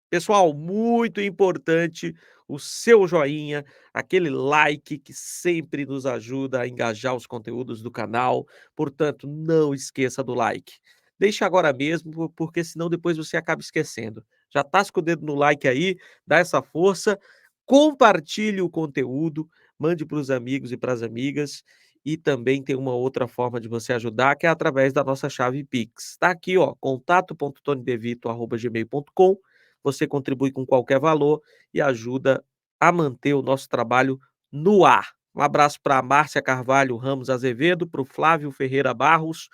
Pessoal, muito importante o seu joinha, aquele like que sempre nos ajuda a engajar os conteúdos do canal, portanto, não esqueça do like. Deixa agora mesmo, porque senão depois você acaba esquecendo. Já tasca o dedo no like aí, dá essa força, compartilhe o conteúdo, mande para os amigos e para as amigas, e também tem uma outra forma de você ajudar, que é através da nossa chave Pix. Está aqui, ó, contato.tonydevito@gmail.com. Você contribui com qualquer valor e ajuda a manter o nosso trabalho no ar. Um abraço para a Márcia Carvalho Ramos Azevedo, para o Flávio Ferreira Barros,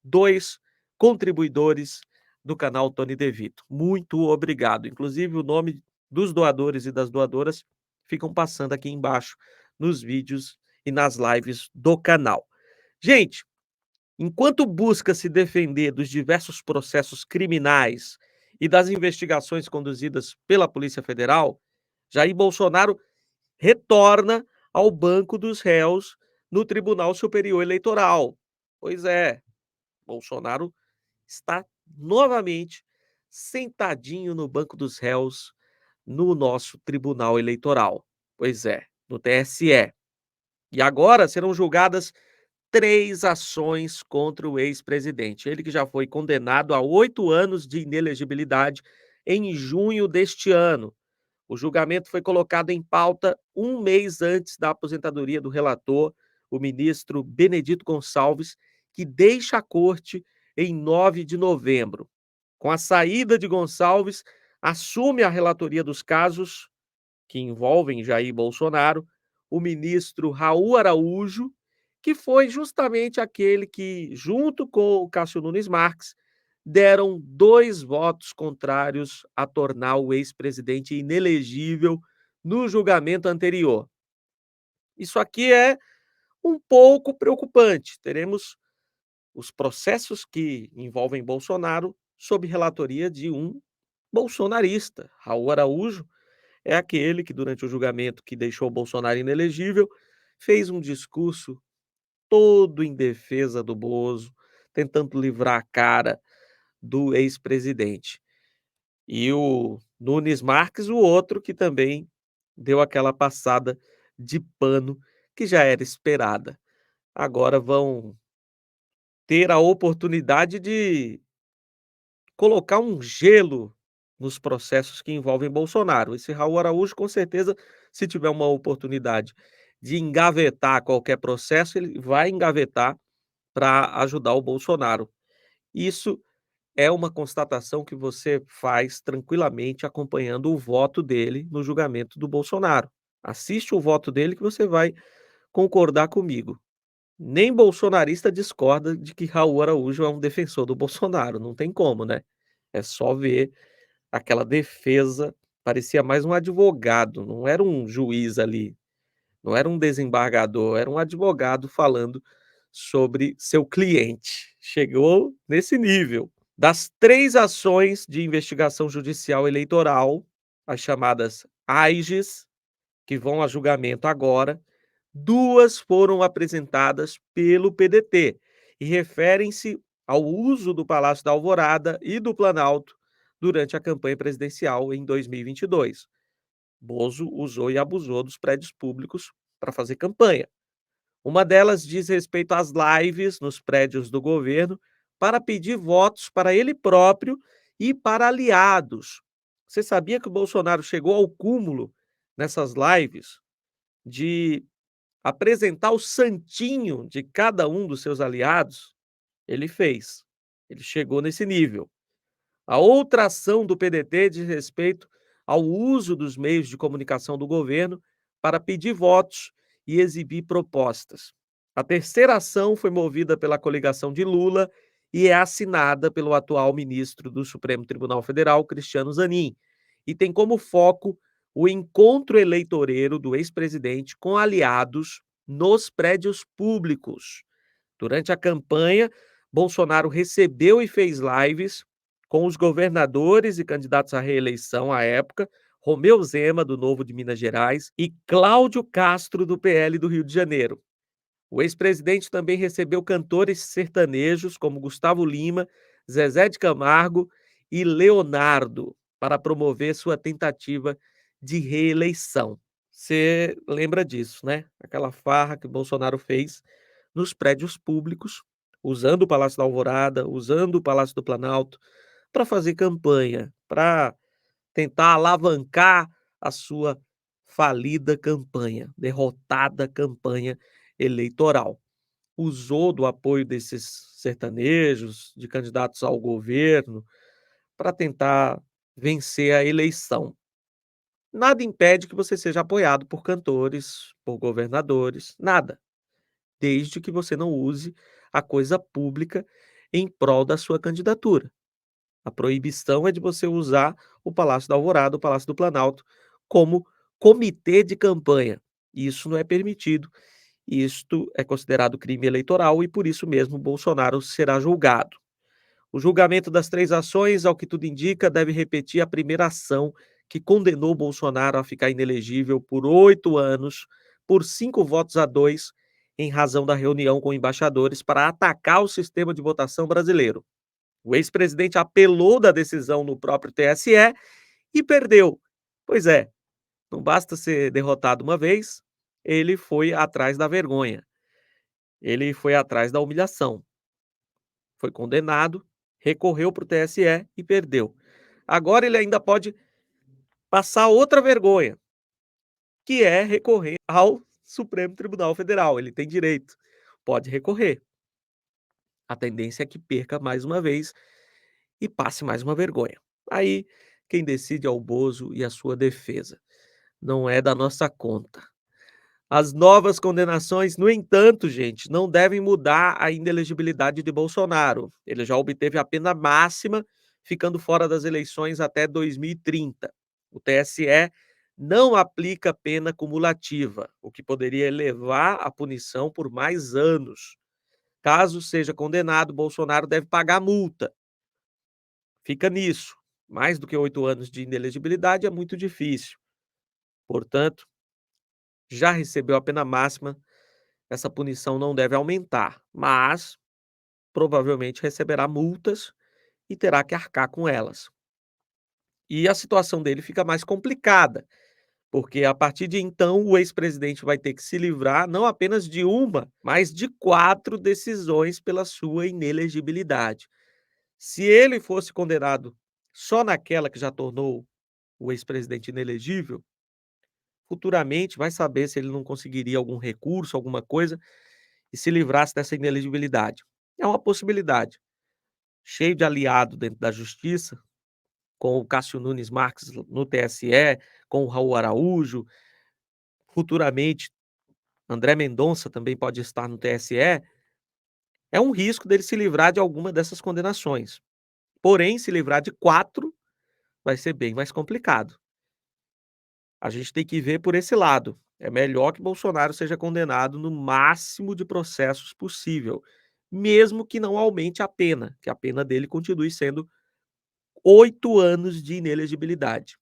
2 contribuidores do canal Tony Devito. Muito obrigado. Inclusive, o nome dos doadores e das doadoras ficam passando aqui embaixo nos vídeos e nas lives do canal. Gente, enquanto busca se defender dos diversos processos criminais e das investigações conduzidas pela Polícia Federal, Jair Bolsonaro retorna ao banco dos réus no Tribunal Superior Eleitoral. Pois é, Bolsonaro está novamente sentadinho no banco dos réus no nosso Tribunal Eleitoral. Pois é, no TSE. E agora serão julgadas 3 ações contra o ex-presidente. Ele que já foi condenado a 8 anos de inelegibilidade em junho deste ano. O julgamento foi colocado em pauta um mês antes da aposentadoria do relator, o ministro Benedito Gonçalves, que deixa a corte em 9 de novembro. Com a saída de Gonçalves, assume a relatoria dos casos que envolvem Jair Bolsonaro, o ministro Raul Araújo, que foi justamente aquele que, junto com o Cássio Nunes Marques, deram 2 votos contrários a tornar o ex-presidente inelegível no julgamento anterior. Isso aqui é um pouco preocupante. Teremos os processos que envolvem Bolsonaro sob relatoria de um bolsonarista. Raul Araújo é aquele que, durante o julgamento que deixou Bolsonaro inelegível, fez um discurso todo em defesa do Bozo, tentando livrar a cara do ex-presidente. E o Nunes Marques, o outro que também deu aquela passada de pano que já era esperada. Agora vão ter a oportunidade de colocar um gelo nos processos que envolvem Bolsonaro. Esse Raul Araújo, com certeza, se tiver uma oportunidade de engavetar qualquer processo, ele vai engavetar para ajudar o Bolsonaro. Isso é uma constatação que você faz tranquilamente acompanhando o voto dele no julgamento do Bolsonaro. Assiste o voto dele que você vai concordar comigo. Nem bolsonarista discorda de que Raul Araújo é um defensor do Bolsonaro, não tem como, né? É só ver aquela defesa, parecia mais um advogado, não era um juiz ali, não era um desembargador, era um advogado falando sobre seu cliente. Chegou nesse nível. Das 3 ações de investigação judicial eleitoral, as chamadas AIGES, que vão a julgamento agora, 2 foram apresentadas pelo PDT e referem-se ao uso do Palácio da Alvorada e do Planalto durante a campanha presidencial em 2022. Bozo usou e abusou dos prédios públicos para fazer campanha. Uma delas diz respeito às lives nos prédios do governo para pedir votos para ele próprio e para aliados. Você sabia que o Bolsonaro chegou ao cúmulo nessas lives de apresentar o santinho de cada um dos seus aliados? Ele fez. Ele chegou nesse nível. A outra ação do PDT diz respeito ao uso dos meios de comunicação do governo para pedir votos e exibir propostas. A terceira ação foi movida pela coligação de Lula e é assinada pelo atual ministro do Supremo Tribunal Federal, Cristiano Zanin, e tem como foco o encontro eleitoreiro do ex-presidente com aliados nos prédios públicos. Durante a campanha, Bolsonaro recebeu e fez lives com os governadores e candidatos à reeleição à época, Romeu Zema, do Novo de Minas Gerais, e Cláudio Castro, do PL do Rio de Janeiro. O ex-presidente também recebeu cantores sertanejos como Gustavo Lima, Zezé de Camargo e Leonardo. para promover sua tentativa de reeleição. Você lembra disso, né? Aquela farra que o Bolsonaro fez nos prédios públicos, usando o Palácio da Alvorada, usando o Palácio do Planalto, para fazer campanha, para tentar alavancar a sua falida campanha, derrotada campanha eleitoral. Usou do apoio desses sertanejos, de candidatos ao governo, para tentar vencer a eleição. Nada impede que você seja apoiado por cantores, por governadores, nada, desde que você não use a coisa pública em prol da sua candidatura. A proibição é de você usar o Palácio da Alvorada, o Palácio do Planalto, como comitê de campanha. Isso não é permitido. Isto é considerado crime eleitoral e, por isso mesmo, Bolsonaro será julgado. O julgamento das 3 ações, ao que tudo indica, deve repetir a primeira ação que condenou Bolsonaro a ficar inelegível por 8 anos, por 5 votos a 2, em razão da reunião com embaixadores para atacar o sistema de votação brasileiro. O ex-presidente apelou da decisão no próprio TSE e perdeu. Pois é, não basta ser derrotado uma vez, ele foi atrás da vergonha, ele foi atrás da humilhação. Foi condenado, recorreu para o TSE e perdeu. Agora ele ainda pode passar outra vergonha, que é recorrer ao Supremo Tribunal Federal. Ele tem direito, pode recorrer. A tendência é que perca mais uma vez e passe mais uma vergonha. Aí, quem decide é o Bozo e a sua defesa. Não é da nossa conta. As novas condenações, no entanto, gente, não devem mudar a inelegibilidade de Bolsonaro. Ele já obteve a pena máxima, ficando fora das eleições até 2030. O TSE não aplica pena cumulativa, o que poderia elevar a punição por mais anos. Caso seja condenado, Bolsonaro deve pagar multa. Fica nisso. Mais do que 8 anos de inelegibilidade é muito difícil. Portanto, já recebeu a pena máxima, essa punição não deve aumentar, mas provavelmente receberá multas e terá que arcar com elas. E a situação dele fica mais complicada, porque a partir de então o ex-presidente vai ter que se livrar não apenas de uma, mas de 4 decisões pela sua inelegibilidade. Se ele fosse condenado só naquela que já tornou o ex-presidente inelegível, futuramente vai saber se ele não conseguiria algum recurso, alguma coisa, e se livrasse dessa inelegibilidade. É uma possibilidade. Cheio de aliado dentro da justiça, com o Cássio Nunes Marques no TSE, com o Raul Araújo, futuramente André Mendonça também pode estar no TSE, é um risco dele se livrar de alguma dessas condenações. Porém, se livrar de 4 vai ser bem mais complicado. A gente tem que ver por esse lado. É melhor que Bolsonaro seja condenado no máximo de processos possível, mesmo que não aumente a pena, que a pena dele continue sendo 8 anos de inelegibilidade.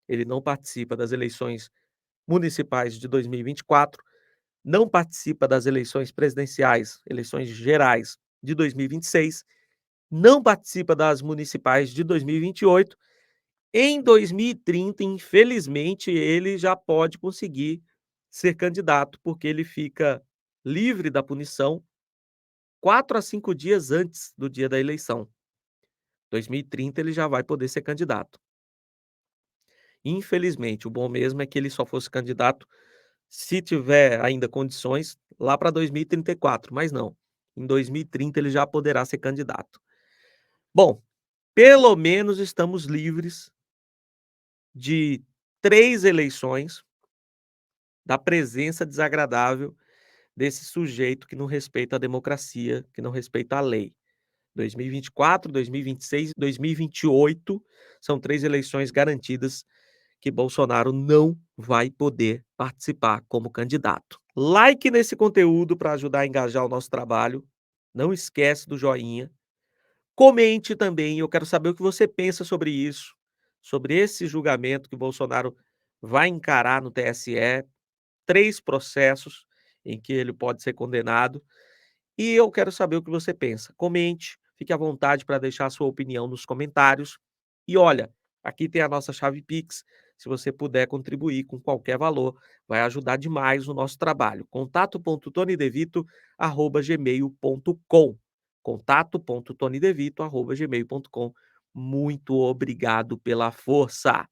Ele não participa das eleições municipais de 2024, não participa das eleições presidenciais, eleições gerais de 2026, não participa das municipais de 2028. Em 2030, infelizmente, ele já pode conseguir ser candidato, porque ele fica livre da punição 4 a 5 dias antes do dia da eleição. 2030 ele já vai poder ser candidato. Infelizmente, o bom mesmo é que ele só fosse candidato se tiver ainda condições lá para 2034, mas não. Em 2030 ele já poderá ser candidato. Bom, pelo menos estamos livres de 3 eleições da presença desagradável desse sujeito que não respeita a democracia, que não respeita a lei. 2024, 2026 e 2028 são 3 eleições garantidas que Bolsonaro não vai poder participar como candidato. Like nesse conteúdo para ajudar a engajar o nosso trabalho. Não esquece do joinha. Comente também, eu quero saber o que você pensa sobre isso, sobre esse julgamento que Bolsonaro vai encarar no TSE, 3 processos em que ele pode ser condenado, e eu quero saber o que você pensa. Comente, fique à vontade para deixar a sua opinião nos comentários. E olha, Aqui tem a nossa chave Pix, se você puder contribuir com qualquer valor, vai ajudar demais o nosso trabalho. Contato.tonidevito@gmail.com. Contato.tonidevito@gmail.com. Muito obrigado pela força.